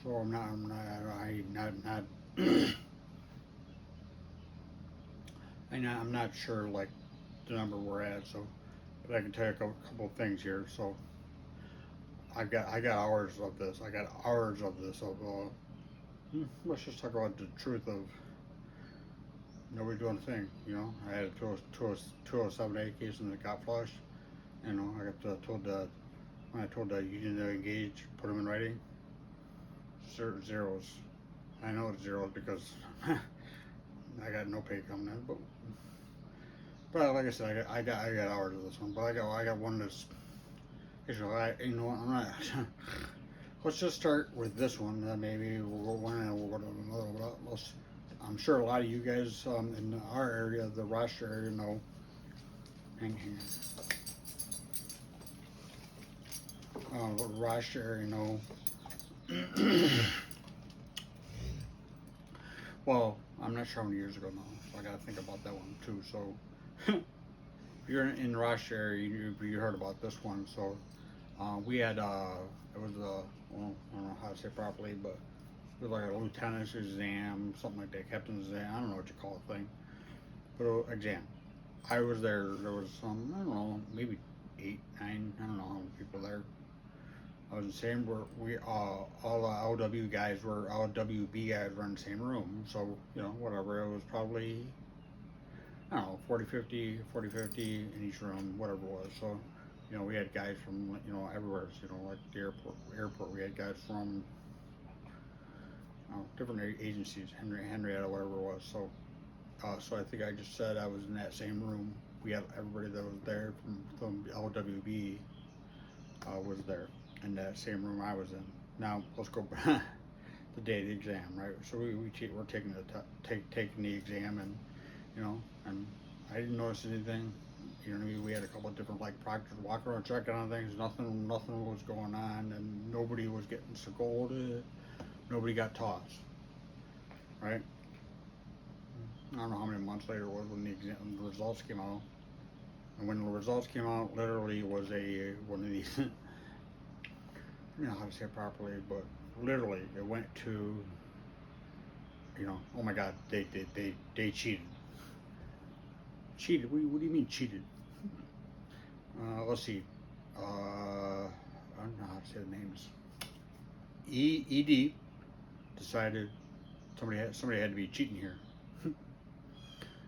So I'm not sure like the number we're at. So, but I can tell you a couple of things here. So I got hours of this. I got hours of this. Let's just talk about the truth of nobody doing a thing. I had a 207A case and it got flushed. I got told that when I told the union to engage, put them in writing. Zeros. I know it's zeros because I got no pay coming in, but like I said, I got hours of this one, but I got one that's actually I'm not. Let's just start with this one. Maybe we'll go one and we'll go to another one. I'm sure a lot of you guys in our area, the Rochester area, know. Hang on. Rochester area know. Well, I'm not sure how many years ago now, so I got to think about that one too. So, if you're in Rochester area, you heard about this one. So, we had it was well, I don't know how to say it properly, but it was like a lieutenant's exam, something like that, captain's exam. I don't know what you call the thing, but exam. I was there. There was some, I don't know, maybe 8, 9, I don't know how many people there. I was in the same. We all the LW guys were LWB guys were in the same room. So whatever. It was probably, I don't know, 40, 50 in each room, whatever it was. So we had guys from everywhere. Like the airport. We had guys from different agencies, Henrietta, whatever it was. So I think I just said I was in that same room. We had everybody that was there from LWB was there in that same room I was in. Now let's go back the day of the exam, right? So we're taking the exam, and I didn't notice anything. We had a couple of different like proctors walking around checking on things. Nothing was going on, and nobody was getting scolded. Nobody got tossed, right? I don't know how many months later it was when the results came out. And when the results came out, literally was one of these. I don't know how to say it properly, but literally it went to, oh my God, they cheated. Cheated? What do you mean cheated? Let's see. I don't know how to say the names. ED decided somebody had to be cheating here.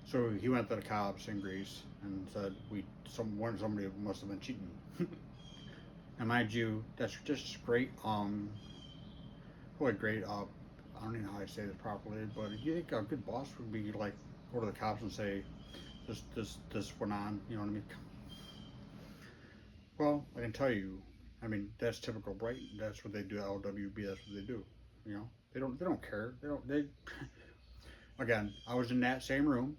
So he went to the cops in Greece and said somebody must have been cheating. And mind you, that's just great. Great. I don't even know how I say this properly, but you think a good boss would be like go to the cops and say, this went on. You know what I mean? Well, I can tell you. I mean, that's typical, right? That's what they do. LWB. That's what they do. They don't care. They. Again, I was in that same room.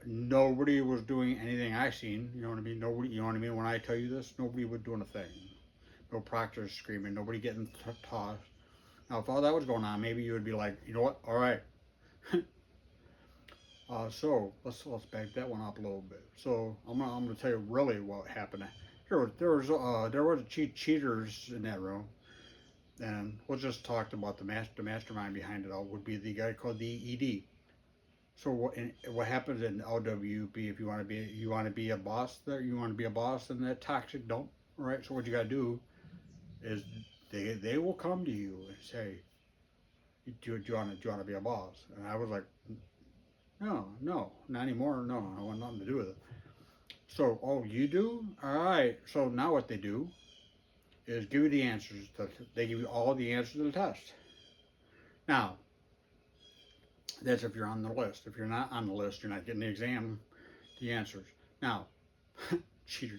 Nobody was doing anything I seen. You know what I mean? Nobody. You know what I mean? When I tell you this, nobody was doing a thing. No proctors screaming. Nobody getting tossed. Now, if all that was going on, maybe you would be like, you know what? All right. So let's back that one up a little bit. So I'm gonna tell you really what happened. There was cheaters in that room, and we'll just talk about the mastermind behind it all would be the guy called the ED. So what happens in LWB if you want to be a boss there, you want to be a boss in that toxic dump, right? So what you got to do is they will come to you and say, do you want to be a boss? And I was like, no, not anymore. No, I want nothing to do with it. So, oh, you do? All right. So now what they do is give you the answers. They give you all the answers to the test. Now, that's if you're on the list. If you're not on the list, you're not getting the exam, the answers. Now, cheater.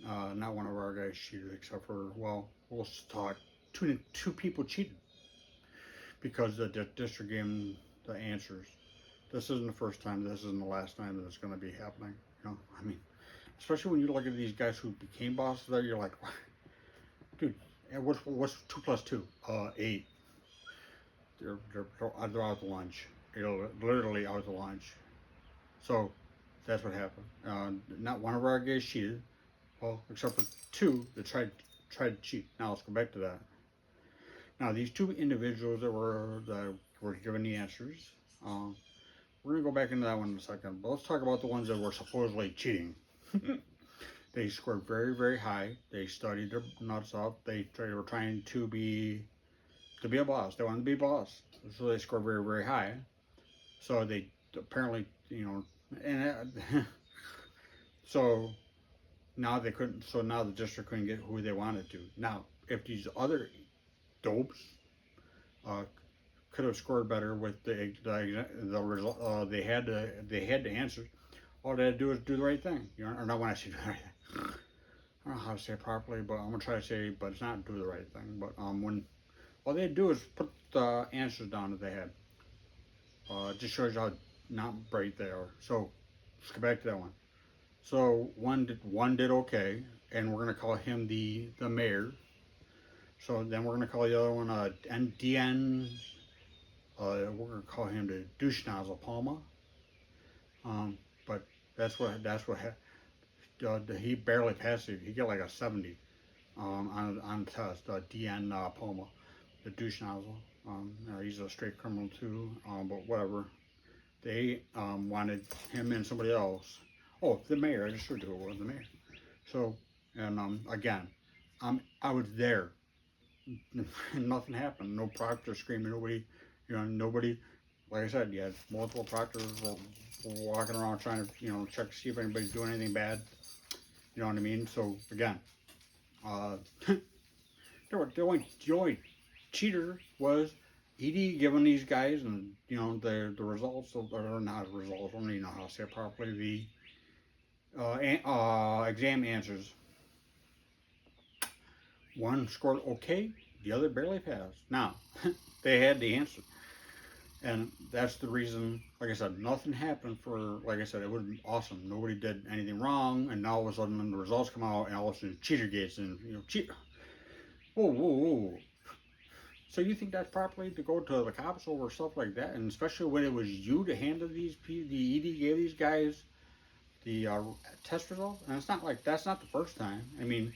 Not one of our guys cheated, except for, well, we'll talk. Two people cheated because the district gave them the answers. This isn't the first time. This isn't the last time that it's going to be happening. I mean, especially when you look at these guys who became bosses there, you're like, dude, what's 2 plus 2? 8. They're out to lunch. Literally out to lunch. So that's what happened. Not one of our guys cheated. Well, except for 2 that tried to cheat. Now let's go back to that. Now these two individuals that were given the answers, um, we're gonna go back into that one in a second. But let's talk about the ones that were supposedly cheating. They scored very, very high. They studied their nuts up. They were trying to be a boss. They wanted to be a boss, so they scored very, very high. So they apparently, and so now they couldn't. So now the district couldn't get who they wanted to. Now, if these other dopes uh, could have scored better with the result, they had the answers. All they had to do is do the right thing. Or not when I say do the right thing. I don't know how to say it properly, but I'm gonna try to say, but it's not do the right thing. But when all they do is put the answers down that they had. It just shows you how not bright they are. So let's go back to that one. So one did okay, and we're gonna call him the mayor. So then we're gonna call the other one DN. We're gonna call him the douche nozzle Palma. But that's what he barely passed it. He got like a 70 on the test. DN Palma, the douche nozzle. He's a straight criminal too. But whatever. They wanted him and somebody else. Oh, the mayor. I just showed you who it was, the mayor. So, and again, I was there. Nothing happened. No proctor screaming. Nobody. Like I said, you had multiple proctors walking around trying to, check to see if anybody's doing anything bad. You know what I mean? So again, the only cheater was ED giving these guys, and the results or not results. I don't even know how to say it properly. The exam answers. One scored okay, the other barely passed. Now they had the answer. And that's the reason, like I said, nothing happened for, like I said, it would have been awesome. Nobody did anything wrong, and now all of a sudden when the results come out, and all of a sudden cheater gates, and, cheat. Whoa, whoa, whoa. So you think that's properly to go to the cops over stuff like that? And especially when it was you to handle the ED gave these guys the test results? And it's not like, that's not the first time. I mean,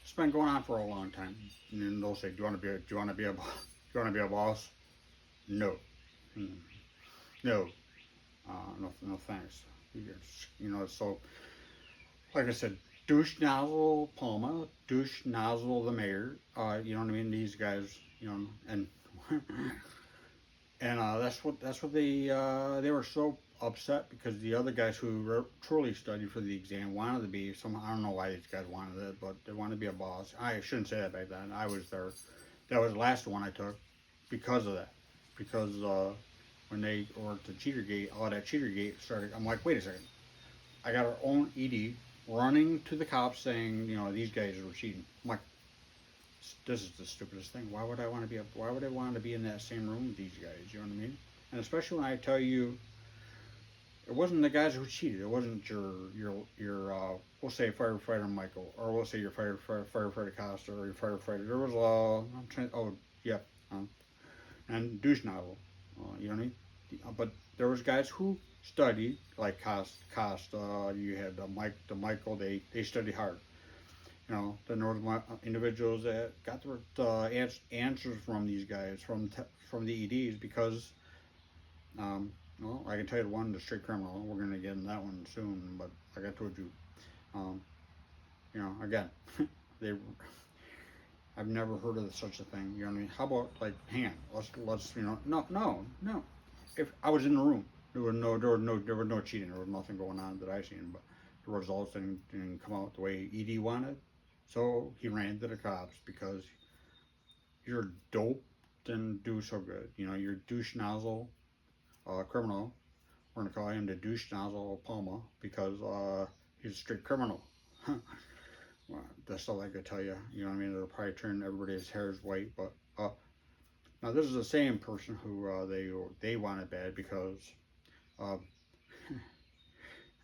it's been going on for a long time. And then they'll say, do you want to be a boss? No. No, no thanks. So like I said, douche nozzle Palma, douche nozzle the mayor. You know what I mean? These guys, and and that's what they were so upset because the other guys who truly studied for the exam wanted to be some. I don't know why these guys wanted it, but they wanted to be a boss. I shouldn't say that back then. I was there. That was the last one I took because of that. Because when they or the cheater gate, all that cheater gate started, I'm like, wait a second, I got our own ED running to the cops saying, these guys were cheating. I'm like, this is the stupidest thing. Why would I want to be in that same room with these guys? You know what I mean? And especially when I tell you, it wasn't the guys who cheated. It wasn't your we'll say firefighter Michael, or we'll say your firefighter Costa, or your firefighter. There was and douche nozzle. You know what I mean? But there was guys who studied, like Costa. You had the Michael. They studied hard. Then there was individuals that got the answers from these guys from the EDs because, I can tell you one, the straight criminal. We're gonna get in that one soon, but like I told you, again, they. I've never heard of such a thing. You know what I mean? How about like, hang on, let's no. If I was in the room, there was no cheating. There was nothing going on that I seen, but the results didn't come out the way ED wanted. So he ran to the cops because you're dope didn't do so good. You're douche nozzle criminal. We're gonna call him the douche nozzle Palma because he's a straight criminal. Well, that's all I could tell you. You know what I mean? It'll probably turn everybody's hairs white. But now this is the same person who they wanted bad because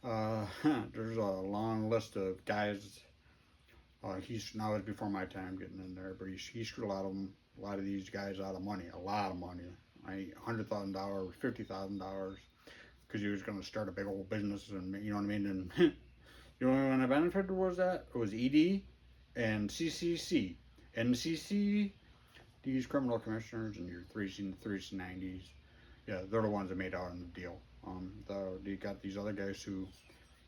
there's a long list of guys. He's now it's before my time getting in there, but he screwed a lot of these guys out of money, a lot of money. $100,000, $50,000, because he was going to start a big old business, and you know what I mean. And the only one that benefited was ED and CCC. NCC these criminal commissioners and your threes and 90s, yeah, they're the ones that made out in the deal. You got these other guys who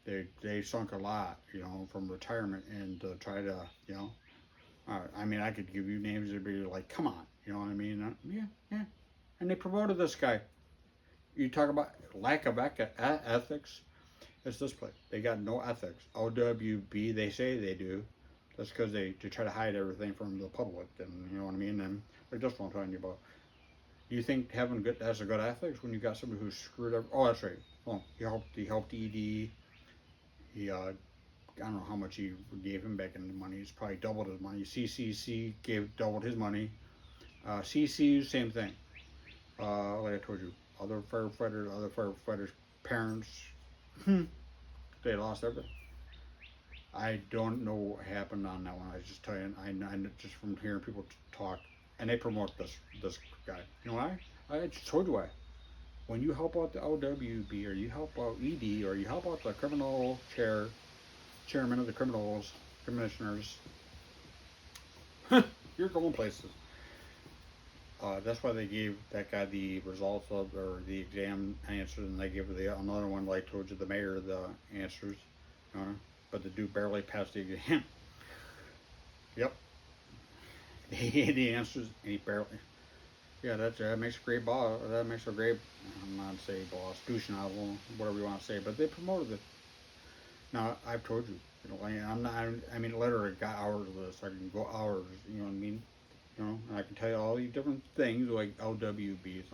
they sunk a lot, from retirement and to try to, I mean, I could give you names that'd be like, come on, you know what I mean? Yeah, yeah. And they promoted this guy. You talk about lack of ethics. It's this place. They got no ethics. LWB, they say they do. That's because they try to hide everything from the public, and you know what I mean. And like that's what I'm talking about. Do you think having good that's a good ethics when you got somebody who's screwed up? Oh, that's right. Well, he helped ED. He I don't know how much he gave him back in the money. He's probably doubled his money. CCC doubled his money. CCU same thing. Like I told you, other firefighters' parents, they lost everything. I don't know what happened on that one. I just tell you, I just from hearing people talk, and they promote this guy. You know why? I just told you why. When you help out the LWB or you help out ED or you help out the chairman of the criminals commissioners, you're going places. That's why they gave that guy the results of or the exam answers, and they gave another one like told you the mayor the answers. But the dude barely passed the exam. Yep, he had the answers and he barely. Yeah, that makes a great boss. That makes a great. I'm not say boss, douche novel, whatever you want to say. But they promoted it. Now I've told you, I'm not. I mean, literally got hours of this. I can go hours. You know what I mean? And I can tell you all these different things like LWB. So